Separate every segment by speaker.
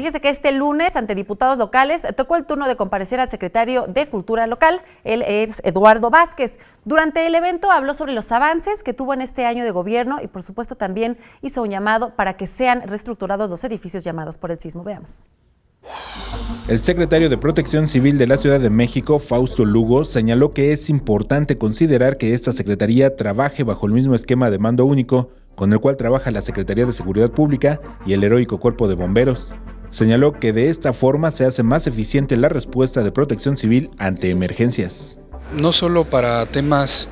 Speaker 1: fíjese que este lunes, ante diputados locales, tocó el turno de comparecer al secretario de Cultura local. Él es Eduardo Vázquez. Durante el evento habló sobre los avances que tuvo en este año de gobierno y, por supuesto, también hizo un llamado para que sean reestructurados los edificios llamados por el sismo. Veamos.
Speaker 2: El secretario de Protección Civil de la Ciudad de México, Fausto Lugo, señaló que es importante considerar que esta secretaría trabaje bajo el mismo esquema de mando único con el cual trabaja la Secretaría de Seguridad Pública y el heroico Cuerpo de Bomberos. Señaló que de esta forma se hace más eficiente la respuesta de protección civil ante emergencias.
Speaker 3: No solo para temas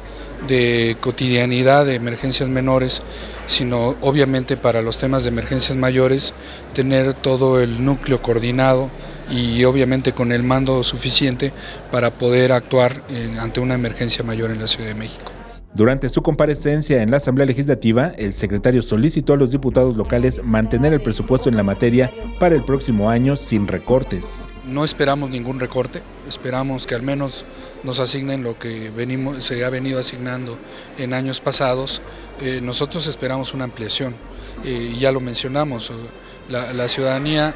Speaker 3: de cotidianidad, de emergencias menores, sino obviamente para los temas de emergencias mayores, tener todo el núcleo coordinado y obviamente con el mando suficiente para poder actuar ante una emergencia mayor en la Ciudad de México.
Speaker 2: Durante su comparecencia en la Asamblea Legislativa, el secretario solicitó a los diputados locales mantener el presupuesto en la materia para el próximo año sin recortes.
Speaker 3: No esperamos ningún recorte, esperamos que al menos nos asignen lo que se ha venido asignando en años pasados. Nosotros esperamos una ampliación, y ya lo mencionamos, la ciudadanía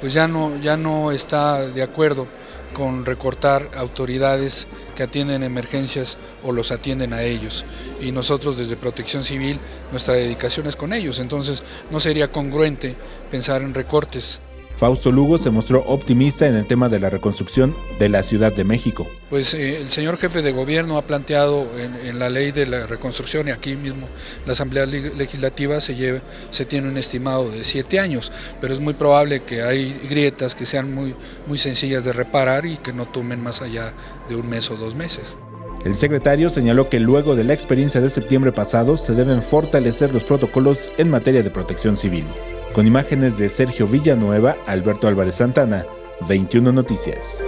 Speaker 3: pues ya no está de acuerdo con recortar autoridades que atienden emergencias o los atienden a ellos. Y nosotros desde Protección Civil, nuestra dedicación es con ellos, entonces no sería congruente pensar en recortes.
Speaker 2: Fausto Lugo se mostró optimista en el tema de la reconstrucción de la Ciudad de México.
Speaker 3: Pues el señor jefe de gobierno ha planteado en la ley de la reconstrucción, y aquí mismo la Asamblea Legislativa se tiene un estimado de 7 años, pero es muy probable que hay grietas que sean muy sencillas de reparar y que no tomen más allá de 1 mes o 2 meses.
Speaker 2: El secretario señaló que luego de la experiencia de septiembre pasado se deben fortalecer los protocolos en materia de protección civil. Con imágenes de Sergio Villanueva, Alberto Álvarez Santana, 21 Noticias.